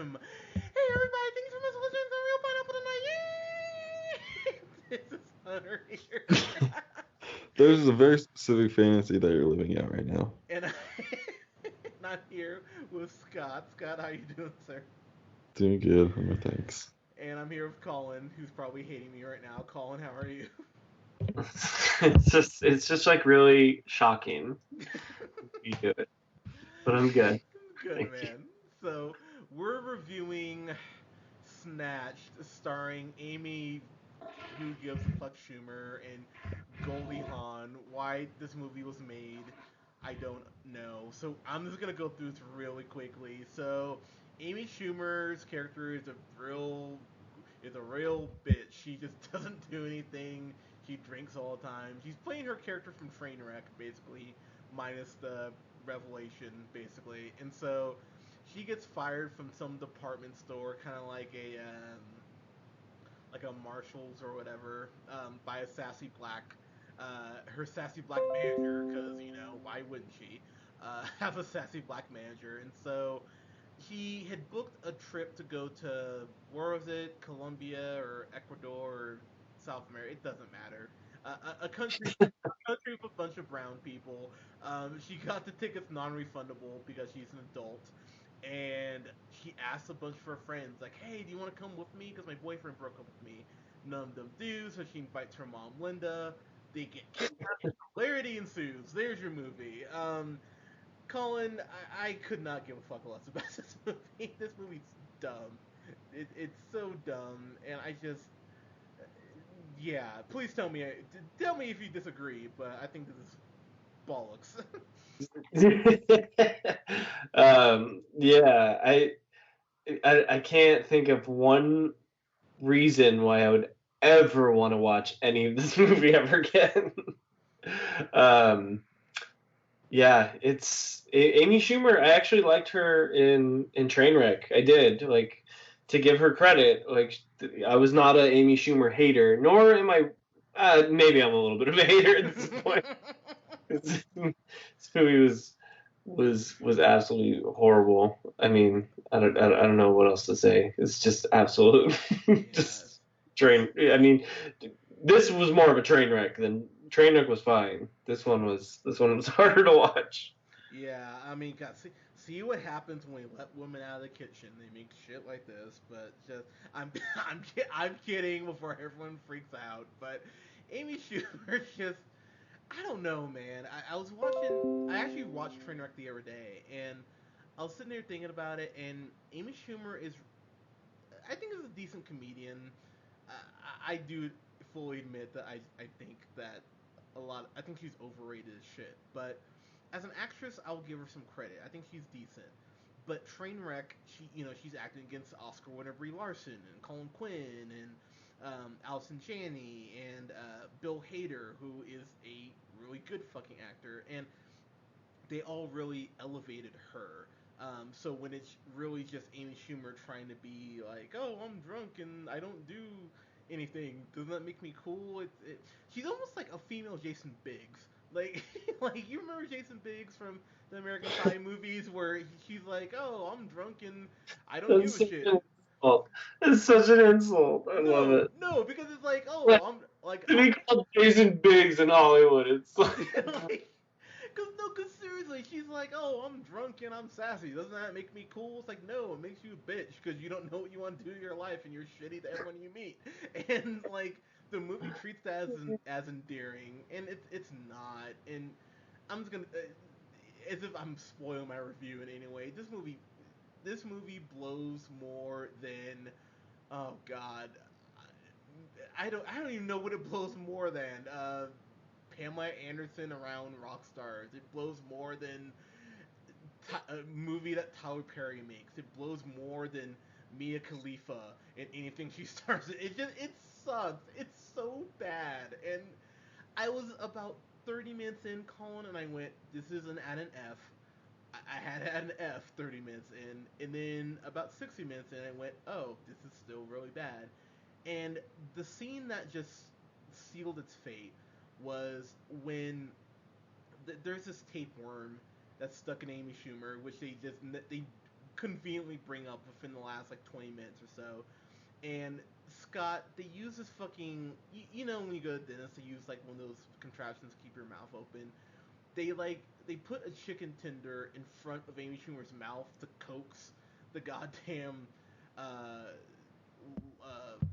him. Hey everybody, thanks for listening to Real Pineapple tonight. Yay! This is Hunter here. There's a very specific fantasy that you're living out right now. and I, I'm here with Scott. Scott, how you doing, sir? Doing good, Homer, thanks. And I'm here with Colin, who's probably hating me right now. Colin, how are you? It's just like really shocking you do it, but I'm good. Good Thank you. man. So we're reviewing Snatched, starring Amy, who gives a fuck Schumer, and Goldie Hawn. Why this movie was made, I don't know. So I'm just gonna go through this really quickly. So Amy Schumer's character is a real bitch. She just doesn't do anything. She drinks all the time. She's playing her character from Trainwreck, basically, minus the revelation, basically. And so she gets fired from some department store, kind of like a Marshalls or whatever, by a sassy black, her sassy black manager, because why wouldn't she have a sassy black manager? And so he had booked a trip to go to, where was it, Colombia or Ecuador or South America? It doesn't matter. A country with a bunch of brown people. She got the tickets non-refundable because she's an adult, and she asked a bunch of her friends, like, "Hey, do you want to come with me? Because my boyfriend broke up with me." None of them do, so she invites her mom, Linda. They get kidnapped. Hilarity ensues. There's your movie. Colin, I could not give a fuck less about this movie. This movie's dumb. It's so dumb, and I just, yeah. Please tell me if you disagree, but I think this is bollocks. Yeah, I can't think of one reason why I would ever want to watch any of this movie ever again. um, yeah, Amy Schumer. I actually liked her in Trainwreck. I did. Like, to give her credit, like, I was not a Amy Schumer hater, nor am I. Maybe I'm a little bit of a hater at this point. This movie was absolutely horrible. I mean, I don't know what else to say. It's just absolute, Yes. just train. I mean, this was more of a train wreck than Trainwreck was fine. This one was harder to watch. Yeah, I mean, God, see what happens when we let women out of the kitchen. They make shit like this, but just I'm I'm kidding before everyone freaks out. But Amy Schumer just, I don't know, man. I actually watched Trainwreck the other day, and I was sitting there thinking about it, and Amy Schumer is, I think, is a decent comedian. I do fully admit that I think that I think she's overrated as shit. But as an actress, I'll give her some credit. I think she's decent. But Trainwreck, she's acting against Oscar winner Brie Larson and Colin Quinn and Allison Janney and Bill Hader, who is a really good fucking actor, and they all really elevated her. So when it's really just Amy Schumer trying to be like, "Oh, I'm drunk and I don't do anything," doesn't that make me cool? She's almost like a female Jason Biggs. Like, like you remember Jason Biggs from the American Pie movies, where she's like, "Oh, I'm drunk and I don't give That's a such shit." an insult. It's such an insult. I love No, it. no, because it's like, "Oh, Like, I'm like to I'm." be called Jason Biggs in Hollywood, it's like like, cause seriously, she's like, "Oh, I'm drunk and I'm sassy. Doesn't that make me cool?" It's like, no, it makes you a bitch because you don't know what you want to do with your life and you're shitty to everyone you meet. And like, the movie treats that as endearing, and it's not. And I'm just gonna, as if I'm spoiling my review in any way. This movie blows more than, oh god, I don't even know what it blows more than. Pamela Anderson around rock stars. It blows more than a movie that Tyler Perry makes. It blows more than Mia Khalifa in anything she stars in. It sucks. It's so bad. And I was about 30 minutes in, Colin, and I went, "This isn't at an F." I had an F 30 minutes in, and then about 60 minutes in, I went, "Oh, this is still really bad." And the scene that just sealed its fate was when there's this tapeworm that's stuck in Amy Schumer, which they conveniently bring up within the last like 20 minutes or so. And Scott, they use this fucking, you know, when you go to the dentist, they use like one of those contraptions to keep your mouth open. They put a chicken tender in front of Amy Schumer's mouth to coax the goddamn uh, uh,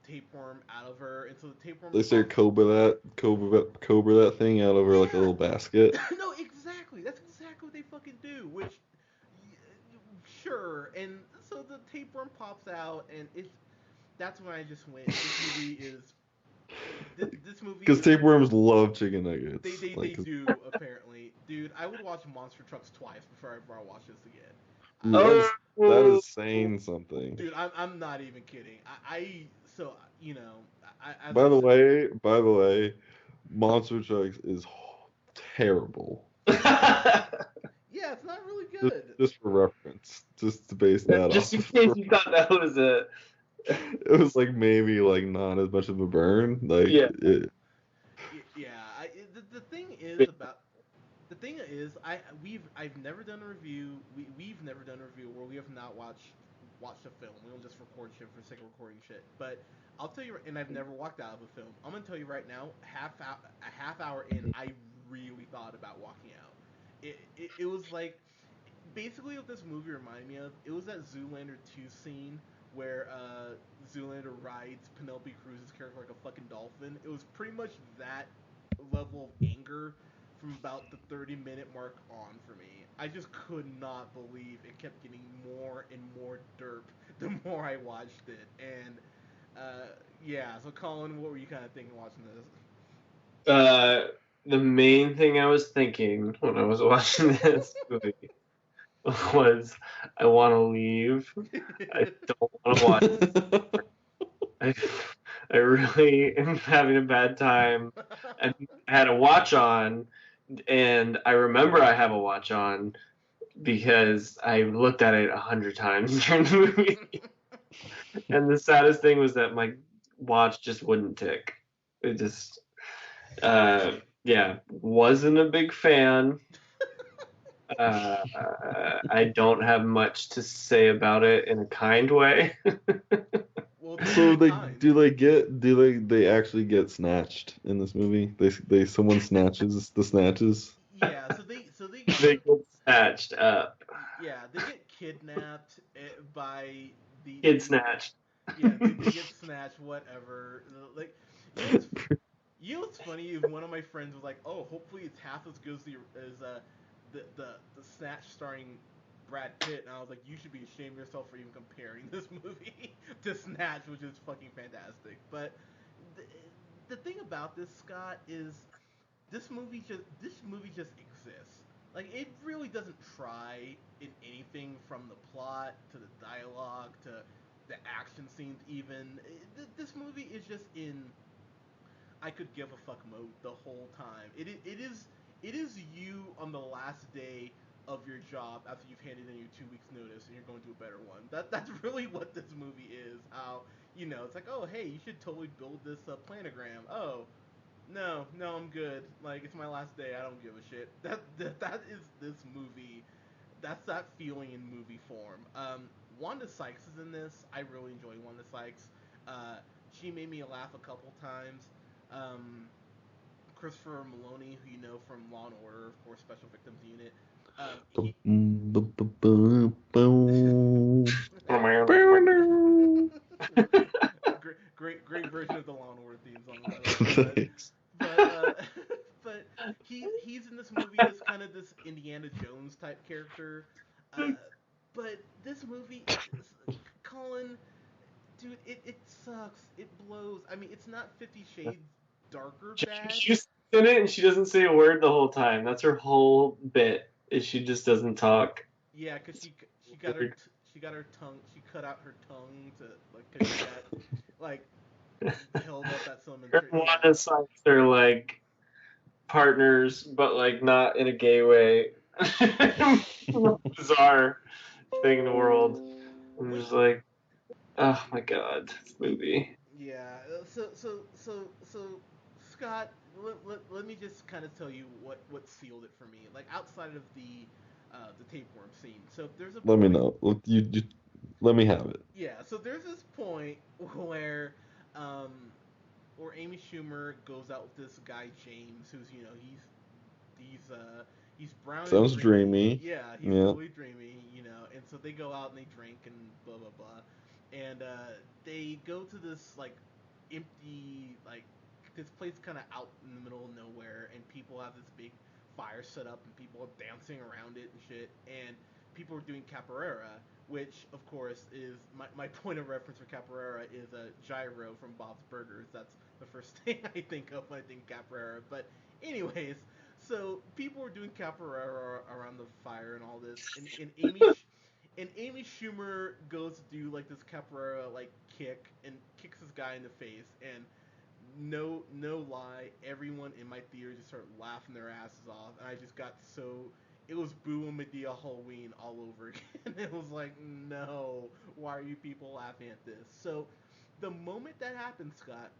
tapeworm out of her, and so the tapeworm They say pops. cobra that thing out of her like a Yeah, little basket. no, exactly. That's exactly what they fucking do. Which, sure, and so the tapeworm pops out, and it's that's when I just went. This movie Because is. tapeworms love chicken They, nuggets. they, they Like, do apparently, dude. I would watch Monster Trucks twice before I ever watch this again. that Oh, is saying something. Dude, I'm not even kidding. I so you know, as I By the said, way, Monster Trucks is terrible. yeah, it's not really Just, good. just for reference, just to base that just off. in case you thought that was a It was like maybe like not as much of a burn. Like yeah. Yeah, the thing is about the thing is I've never done a review. We've never done a review where we have not watched a film. We don't just record shit for the sake of recording shit. But I'll tell you, and I've never walked out of a film. I'm gonna tell you right now, a half hour in, I really thought about walking out. It was like basically what this movie reminded me of. It was that Zoolander 2 scene where Zoolander rides Penelope Cruz's character like a fucking dolphin. It was pretty much that level of anger from about the 30-minute mark on for me. I just could not believe it kept getting more and more derp the more I watched it. And yeah, so Colin, what were you kind of thinking watching this? The main thing I was thinking when I was watching this movie was I want to leave. I don't want to watch. I, I really am having a bad time. And I had a watch on, and I remember I have a watch on because I looked at it 100 times during the movie. And the saddest thing was that my watch just wouldn't tick. It just, yeah, wasn't a big fan. I don't have much to say about it in a kind way. Well, So be kind. they actually get snatched in this movie? They someone snatches the snatches. Yeah, so they They get get snatched up. yeah, they get kidnapped by Kid the snatched. yeah, they get snatched, whatever. Like, you know what's you know what's funny? If one of my friends was like, "Oh, hopefully it's half as good as the Snatch starring Brad Pitt," and I was like, "You should be ashamed of yourself for even comparing this movie to Snatch, which is fucking fantastic." But the, the thing about this, Scott, is this movie just exists. Like it really doesn't try in anything from the plot to the dialogue to the action scenes. Even this movie is just in I could give a fuck mode the whole time. It is you on the last day of your job after you've handed in your 2 weeks notice and you're going to a better one. That's really what this movie is. How it's like, oh hey, you should totally build this planogram. Oh no, no, I'm good. Like it's my last day. I don't give a shit. That is this movie. That's that feeling in movie form. Wanda Sykes is in this. I really enjoy Wanda Sykes. She made me laugh a couple times. Um, Christopher Maloney, who you know from Law and Order, of course, Special Victims Unit. He great version of the Law and Order theme song, by the way. Thanks. But but he's in this movie as kind of this Indiana Jones type character. Uh, but this movie, Colin, dude, it sucks. It blows. I mean, it's not 50 Shades Darker bad. She's in it and she doesn't say a word the whole time. That's her whole bit. Is she just doesn't talk. Yeah, cause she got her tongue. She cut out her tongue to like cause she got like held up at some. Her and Yeah. Wanda Sykes are like partners, but like not in a gay way. Bizarre thing in the world. I'm When just like, oh my god, this movie. Yeah. So Scott, let me just kind of tell you what sealed it for me. Like outside of the tapeworm scene. So there's a Let me point. know. You let me have it. Yeah, so there's this point where um, where Amy Schumer goes out with this guy James, who's he's brown and Sounds dreamy. dreamy. Yeah, he's Yeah. totally dreamy, And so they go out and they drink and blah blah blah, and they go to this like empty like this place kind of out in the middle of nowhere, and people have this big fire set up, and people are dancing around it and shit, and people are doing capoeira, which of course is my point of reference for capoeira is a gyro from Bob's Burgers. That's the first thing I think of when I think capoeira. But anyways, so people were doing capoeira around the fire and all this, and Amy Schumer goes to do like this capoeira like kick and kicks this guy in the face, and no lie, everyone in my theater just started laughing their asses off, and I just got so it was Boo and Medea Halloween all over again. It was like, no, why are you people laughing at this? So the moment that happened, Scott,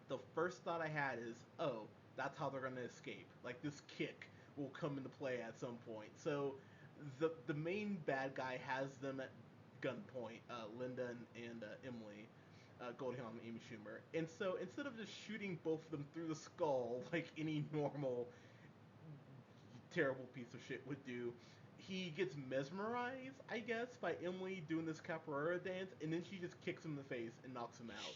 the first thought I had is, oh, that's how they're gonna escape. Like this kick will come into play at some point. So the main bad guy has them at gunpoint, Linda and Emily, Goldhawn and Amy Schumer. And so instead of just shooting both of them through the skull like any normal terrible piece of shit would do, he gets mesmerized, I guess, by Emily doing this capoeira dance, and then she just kicks him in the face and knocks him out.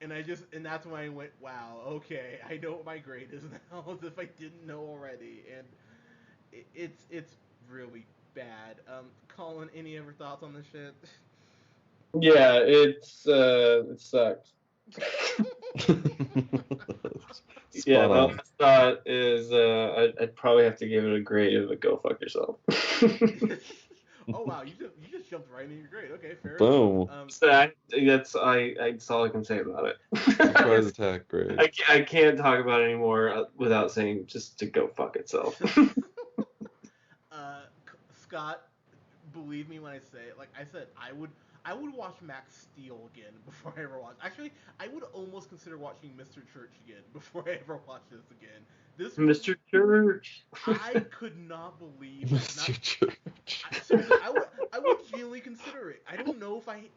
And that's when I went, wow, okay, I know what my grade is now, as if I didn't know already, and it's really bad. Colin, any other thoughts on this shit? Yeah, it sucked. Yeah, Spot my on. last thought is I'd probably have to give it a grade of a go fuck yourself. Oh wow, you just jumped right into your grade. Okay, fair Boom. enough. So that's all I can say about Surprise it. attack grade. I can't talk about it anymore without saying just to go fuck itself. uh, Scott, believe me when I say it. Like I said, I would watch Max Steel again before I ever watch. Actually, I would almost consider watching Mr. Church again before I ever watch this again. This movie, Mr. Church. I could not believe. Like, not Mr. Church. seriously, I would genuinely consider it. I don't know if I hate.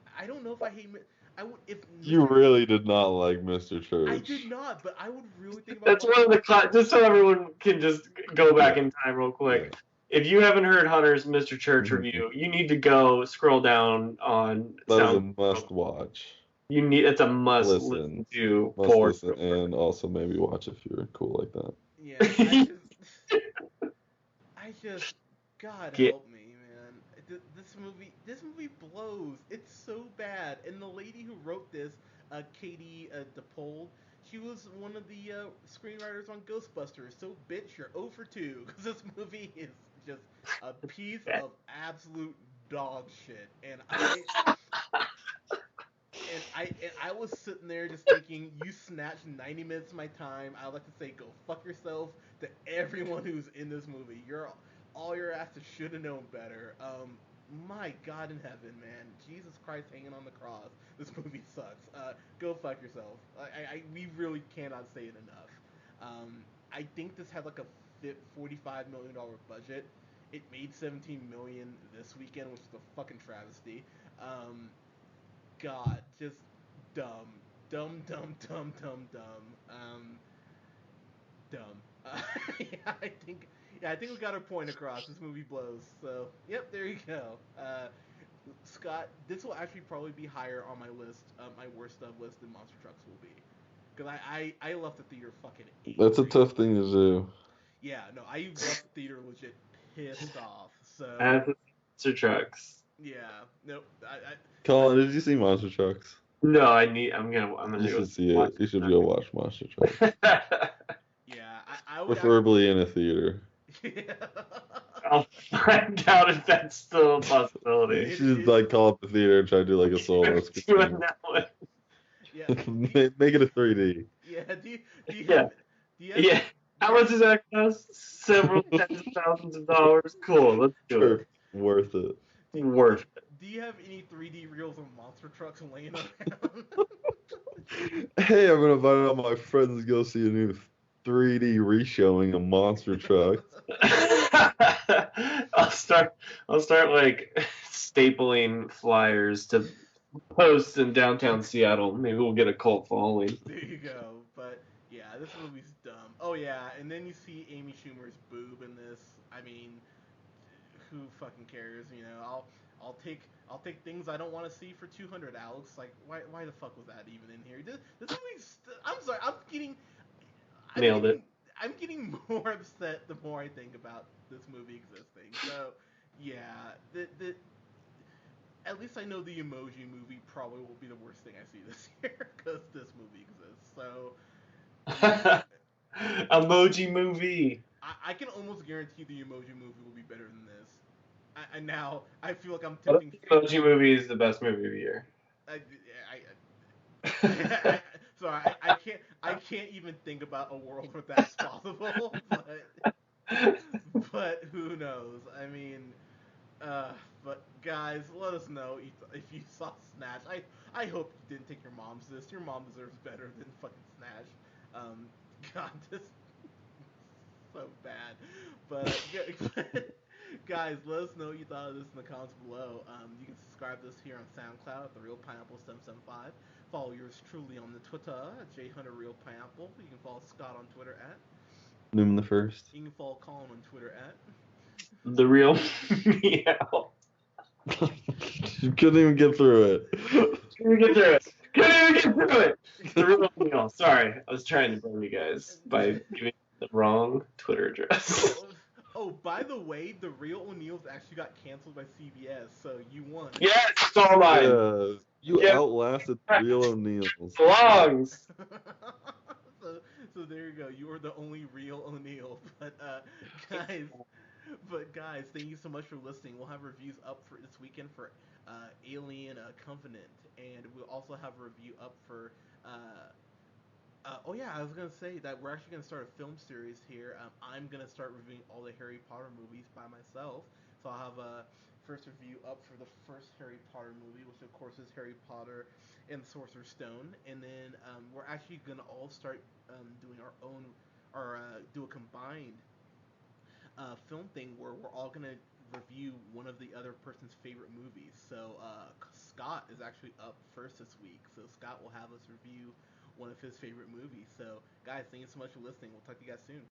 I would if You Mr. really did not like Mr. I Church. did not, but I would really think about That's watching. one of the just so everyone can just go back Yeah. in time real quick. Yeah. If you haven't heard Hunter's Mr. Church Mhm. review, you need to go scroll down on That is a Sound. must watch. It's a must Listen. listen to Must for listen and also maybe watch if you're cool like that. Yeah, God Yeah. help me, man. This movie blows. It's so bad. And the lady who wrote this, Katie DePole, she was one of the screenwriters on Ghostbusters. So, bitch, you're 0 for 2 because this movie is just a piece of absolute dog shit. And I was sitting there just thinking, you snatched 90 minutes of my time. I would like to say, go fuck yourself to everyone who's in this movie. All your asses should have known better. My God in heaven, man, Jesus Christ hanging on the cross. This movie sucks. Go fuck yourself. We really cannot say it enough. I think this had like a $45 million budget. It made 17 million this weekend, which is a fucking travesty. Um, God, just dumb, dumb, dumb, dumb, dumb, dumb, dumb. Yeah, I think we got our point across. This movie blows. So, yep, there you go. Scott, this will actually probably be higher on my list, my worst of list than Monster Trucks will be, because I left the theater fucking angry. That's a tough thing to do. Yeah, no, I left the theater legit pissed off. So As Monster Trucks. yeah, no, Colin, did you see Monster Trucks? No, I'm gonna You go should see watch it. You should go watch Monster Trucks. yeah, I would Preferably in a theater. actually, yeah. I'll find out if that's still a possibility. You should like call up the theater and try to do like a solo Doing screen. that one. Yeah. Make it a 3D. Yeah. Do you Yeah. have, do you have, Yeah. How much does that cost? Several tens of thousands of dollars. Cool, let's do it. Worth it. Worth it. Do you have any 3D reels of monster trucks laying around? Hey, I'm gonna invite all my friends to go see a new 3D reshowing of Monster Trucks. I'll start. I'll start like stapling flyers to posts in downtown Seattle. Maybe we'll get a cult following. There you go. But yeah, this movie's dumb. Oh yeah, and then you see Amy Schumer's boob in this. I mean, who fucking cares? You know, I'll take things I don't want to see for 200, Alex. Like, why the fuck was that even in here? This movie's. I'm sorry. I'm Nailed it. getting I'm getting more upset the more I think about this movie existing. So yeah, the at least I know the Emoji Movie probably will be the worst thing I see this year because this movie exists. So yeah, Emoji movie. I can almost guarantee the Emoji Movie will be better than this. And now I feel like I'm I don't tempting think fate. Emoji movie is the best movie of the year. I sorry, I can't even think about a world where that's possible. But who knows? I mean, but guys, let us know if you saw Snatch. I hope you didn't take your mom to this. Your mom deserves better than fucking Snatch. Um, God, this so bad. But guys, let us know what you thought of this in the comments below. You can subscribe to us here on SoundCloud at the Real Pineapple 775. Follow yours truly on the Twitter at JHunterRealPineapple. You can follow Scott on Twitter at. Noom the first. You can follow Colin on Twitter at. The real meow. You couldn't even get through it. Couldn't get through it. Couldn't even get through it. The real meow. Sorry, I was trying to burn you guys by giving the wrong Twitter address. Oh, by the way, the Real O'Neills actually got canceled by CBS, so you won. Yes, it's all mine. Yeah, you Yeah. outlasted the real O'Neills. Belongs. So there you go. You are the only real O'Neill. Guys, guys, thank you so much for listening. We'll have reviews up for this weekend for Alien Covenant, and we'll also have a review up for. Oh yeah, I was gonna say that we're actually gonna start a film series here. I'm gonna start reviewing all the Harry Potter movies by myself. So I'll have a first review up for the first Harry Potter movie, which of course is Harry Potter and the Sorcerer's Stone, and then we're actually gonna all start doing our own, or do a combined film thing where we're all gonna review one of the other person's favorite movies. So Scott is actually up first this week, so Scott will have us review one of his favorite movies. So guys, thank you so much for listening. We'll talk to you guys soon.